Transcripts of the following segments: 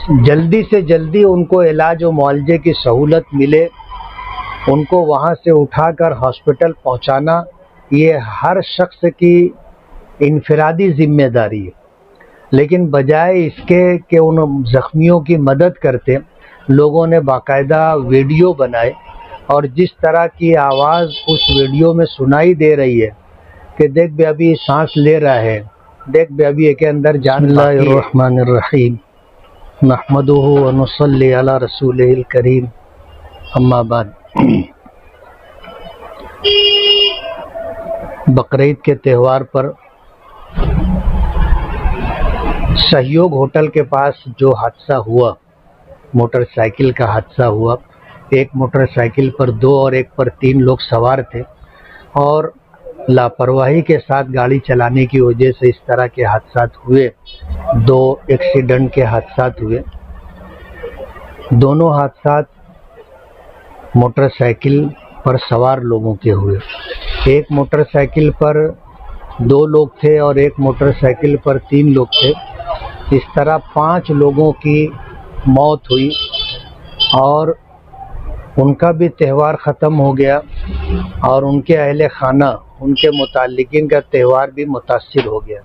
جلدی سے جلدی ان کو علاج و معالجے کی سہولت ملے، ان کو وہاں سے اٹھا کر ہاسپٹل پہنچانا یہ ہر شخص کی انفرادی ذمہ داری ہے۔ لیکن بجائے اس کے کہ ان زخمیوں کی مدد کرتے، لوگوں نے باقاعدہ ویڈیو بنائے، اور جس طرح کی آواز اس ویڈیو میں سنائی دے رہی ہے کہ دیکھ بے ابھی سانس لے رہا ہے، دیکھ بے ابھی کے اندر جان باقی ہے۔ بسم اللہ الرحمن الرحیم، نحمدہ ونصلی علی رسولہ الکریم، اما بعد۔ بقرعید کے تہوار پر سہیوگ ہوٹل کے پاس جو حادثہ ہوا، موٹر سائیکل کا حادثہ ہوا، ایک موٹر سائیکل پر 2 اور ایک پر 3 لوگ سوار تھے، اور لاپرواہی کے ساتھ گاڑی چلانے کی وجہ سے اس طرح کے حادثات ہوئے، 2 ایکسیڈنٹ کے حادثات ہوئے۔ دونوں حادثات موٹر سائیکل پر سوار لوگوں کے ہوئے۔ ایک موٹر سائیکل پر 2 لوگ تھے اور ایک موٹر سائیکل پر 3 لوگ تھے۔ اس طرح 5 لوگوں کی موت ہوئی، اور ان کا بھی تہوار ختم ہو گیا، اور ان کے اہل خانہ، ان کے متعلقین کا تہوار بھی متاثر ہو گیا۔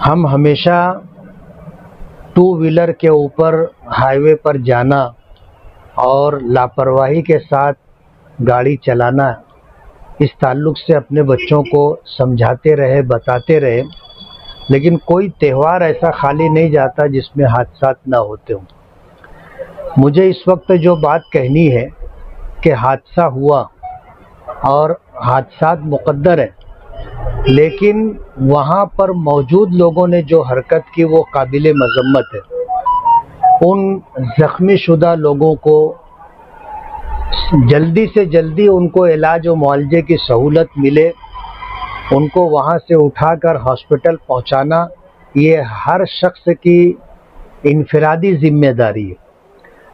ہم ہمیشہ 2 ویلر کے اوپر ہائی وے پر جانا اور لاپرواہی کے ساتھ گاڑی چلانا، اس تعلق سے اپنے بچوں کو سمجھاتے رہے، بتاتے رہے، لیکن کوئی تہوار ایسا خالی نہیں جاتا جس میں حادثات نہ ہوتے ہوں۔ مجھے اس وقت جو بات کہنی ہے کہ حادثہ ہوا اور حادثات مقدر ہیں، لیکن وہاں پر موجود لوگوں نے جو حرکت کی وہ قابل مذمت ہے۔ ان زخمی شدہ لوگوں کو جلدی سے جلدی ان کو علاج و معالجے کی سہولت ملے، ان کو وہاں سے اٹھا کر ہاسپٹل پہنچانا یہ ہر شخص کی انفرادی ذمہ داری ہے۔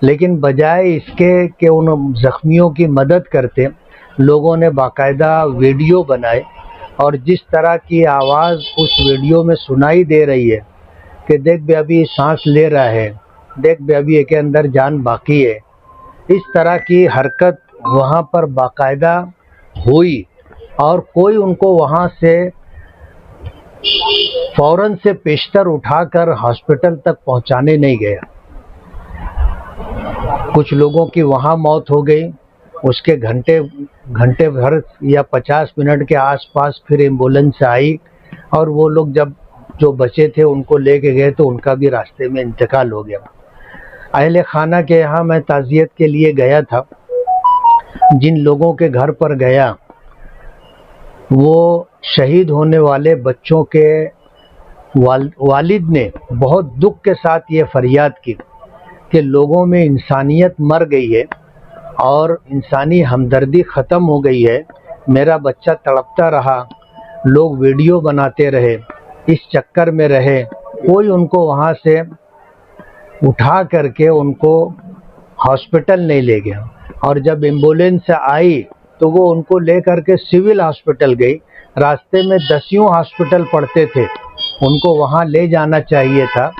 لیکن بجائے اس کے کہ ان زخمیوں کی مدد کرتے، لوگوں نے باقاعدہ ویڈیو بنائے، اور جس طرح کی آواز اس ویڈیو میں سنائی دے رہی ہے کہ دیکھ بے ابھی سانس لے رہا ہے، دیکھ بے ابھی کے اندر جان باقی ہے، اس طرح کی حرکت وہاں پر باقاعدہ ہوئی، اور کوئی ان کو وہاں سے فوراً سے پیشتر اٹھا کر ہاسپٹل تک پہنچانے نہیں گیا۔ کچھ لوگوں کی وہاں موت ہو گئی، اس کے گھنٹے بھر یا 50 منٹ کے آس پاس پھر ایمبولنس آئی، اور وہ لوگ جب جو بچے تھے ان کو لے کے گئے تو ان کا بھی راستے میں انتقال ہو گیا۔ اہل خانہ کے یہاں میں تعزیت کے لیے گیا تھا۔ جن لوگوں کے گھر پر گیا، وہ شہید ہونے والے بچوں کے والد نے بہت دکھ کے ساتھ یہ فریاد کی کہ لوگوں میں انسانیت مر گئی ہے اور انسانی ہمدردی ختم ہو گئی ہے، میرا بچہ تڑپتا رہا، لوگ ویڈیو بناتے رہے، اس چکر میں رہے، کوئی ان کو وہاں سے اٹھا کر کے ان کو ہاسپٹل نہیں لے گیا، اور جب ایمبولینس آئی تو وہ ان کو لے کر کے سول ہاسپٹل گئی۔ راستے میں 10 ہاسپٹل پڑتے تھے، ان کو وہاں لے جانا چاہیے تھا،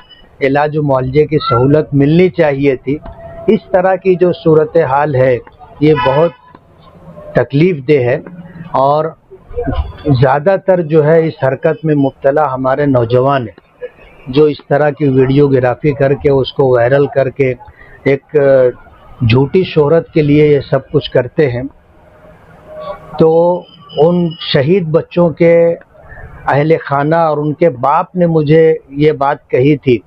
علاج و معالجے کی سہولت ملنی چاہیے تھی۔ اس طرح کی جو صورتحال ہے یہ بہت تکلیف دہ ہے، اور زیادہ تر جو ہے اس حرکت میں مبتلا ہمارے نوجوان ہیں، جو اس طرح کی ویڈیوگرافی کر کے اس کو وائرل کر کے ایک جھوٹی شہرت کے لیے یہ سب کچھ کرتے ہیں۔ تو ان شہید بچوں کے اہل خانہ اور ان کے باپ نے مجھے یہ بات کہی تھی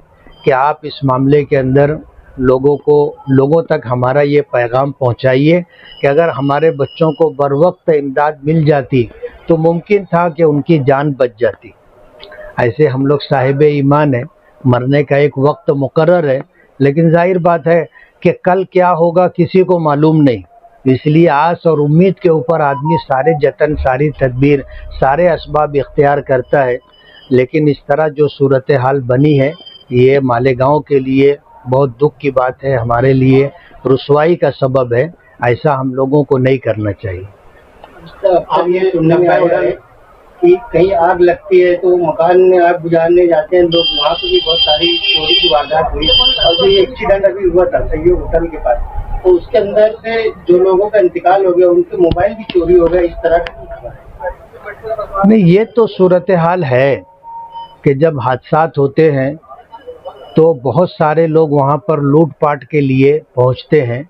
کہ آپ اس معاملے کے اندر لوگوں تک ہمارا یہ پیغام پہنچائیے کہ اگر ہمارے بچوں کو بروقت امداد مل جاتی تو ممکن تھا کہ ان کی جان بچ جاتی۔ ایسے ہم لوگ صاحب ایمان ہیں، مرنے کا ایک وقت مقرر ہے، لیکن ظاہر بات ہے کہ کل کیا ہوگا کسی کو معلوم نہیں، اس لیے آس اور امید کے اوپر آدمی سارے جتن، ساری تدبیر، سارے اسباب اختیار کرتا ہے۔ لیکن اس طرح جو صورتحال بنی ہے یہ مالیگاؤں کے لیے بہت دکھ کی بات ہے، ہمارے لیے رسوائی کا سبب ہے، ایسا ہم لوگوں کو نہیں کرنا چاہیے۔ اب یہ سننے میں آ رہا ہے کہ کہیں آگ لگتی ہے تو مکان میں آگ بجھانے جاتے ہیں لوگ, وہاں پہ بھی بہت ساری چوری کی واردات ہوئی. اور جو یہ ایکسیڈنٹ ابھی ہوا تھا سیو ہوٹل کے پاس, تو اس کے اندر سے جو لوگوں کا انتقال ہو گیا ان کے موبائل بھی چوری ہو گیا, اس طرح کا. نہیں, یہ تو صورتحال ہے کہ جب حادثات ہوتے ہیں تو بہت سارے لوگ وہاں پر لوٹ پاٹ کے لیے پہنچتے ہیں,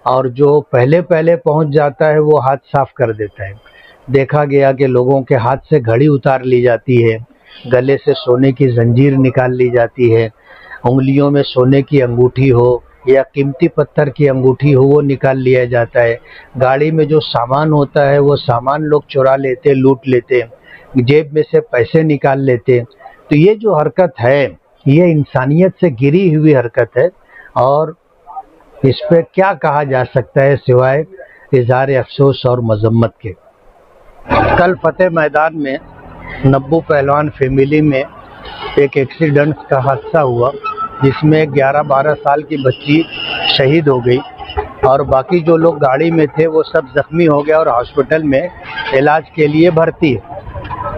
اور جو پہلے پہنچ جاتا ہے وہ ہاتھ صاف کر دیتا ہے. دیکھا گیا کہ لوگوں کے ہاتھ سے گھڑی اتار لی جاتی ہے, گلے سے سونے کی زنجیر نکال لی جاتی ہے, انگلیوں میں سونے کی انگوٹھی ہو یا قیمتی پتھر کی انگوٹھی ہو وہ نکال لیا جاتا ہے. گاڑی میں جو سامان ہوتا ہے وہ سامان لوگ چرا لیتے, لوٹ لیتے, جیب میں سے پیسے نکال لیتے. تو یہ جو حرکت ہے یہ انسانیت سے گری ہوئی حرکت ہے, اور اس پہ کیا کہا جا سکتا ہے سوائے اظہار افسوس اور مذمت کے. کل فتح میدان میں نبو پہلوان فیملی میں ایک ایکسیڈنٹ کا حادثہ ہوا جس میں 11-12 سال کی بچی شہید ہو گئی, اور باقی جو لوگ گاڑی میں تھے وہ سب زخمی ہو گئے اور ہاسپٹل میں علاج کے لیے بھرتی ہے.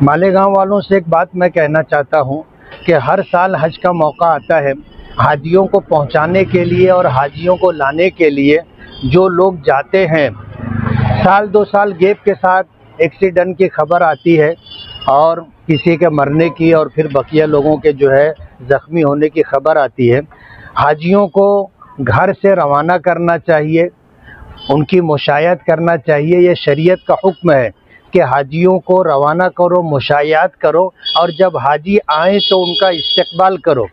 مالیگاؤں والوں سے ایک بات میں کہنا چاہتا ہوں کہ ہر سال حج کا موقع آتا ہے, حاجیوں کو پہنچانے کے لیے اور حاجیوں کو لانے کے لیے جو لوگ جاتے ہیں, سال 2 سال گیپ کے ساتھ ایکسیڈنٹ کی خبر آتی ہے اور کسی کے مرنے کی اور پھر بقیہ لوگوں کے جو ہے زخمی ہونے کی خبر آتی ہے. حاجیوں کو گھر سے روانہ کرنا چاہیے, ان کی مشایعت کرنا چاہیے. یہ شریعت کا حکم ہے کہ حاجیوں کو روانہ کرو, مشایعت کرو, اور جب حاجی آئیں تو ان کا استقبال کرو.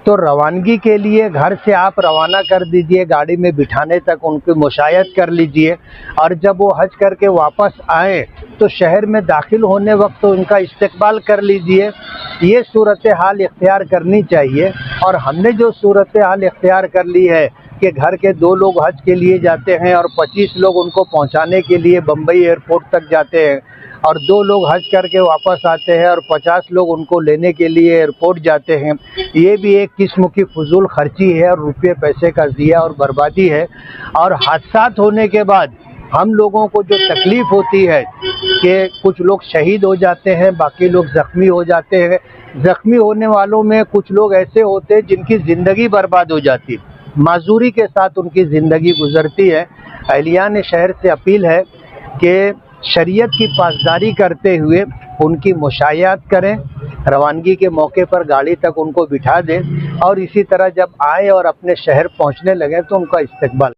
تو روانگی کے لیے گھر سے آپ روانہ کر دیجئے, گاڑی میں بٹھانے تک ان کی مشایعت کر لیجئے, اور جب وہ حج کر کے واپس آئیں تو شہر میں داخل ہونے وقت تو ان کا استقبال کر لیجئے. یہ صورتحال اختیار کرنی چاہیے, اور ہم نے جو صورتحال اختیار کر لی ہے کہ گھر کے 2 لوگ حج کے لیے جاتے ہیں اور 25 لوگ ان کو پہنچانے کے لیے بمبئی ایئرپورٹ تک جاتے ہیں, اور 2 لوگ حج کر کے واپس آتے ہیں اور 50 لوگ ان کو لینے کے لیے ایئرپورٹ جاتے ہیں. یہ بھی ایک قسم کی فضول خرچی ہے اور روپے پیسے کا ضیاع اور بربادی ہے. اور حادثات ہونے کے بعد ہم لوگوں کو جو تکلیف ہوتی ہے کہ کچھ لوگ شہید ہو جاتے ہیں, باقی لوگ زخمی ہو جاتے ہیں. زخمی ہونے والوں میں کچھ لوگ ایسے ہوتے ہیں جن کی زندگی برباد ہو جاتی, معذوری کے ساتھ ان کی زندگی گزرتی ہے. اہلیان شہر سے اپیل ہے کہ شریعت کی پاسداری کرتے ہوئے ان کی مشایعت کریں, روانگی کے موقع پر گاڑی تک ان کو بٹھا دیں, اور اسی طرح جب آئیں اور اپنے شہر پہنچنے لگیں تو ان کا استقبال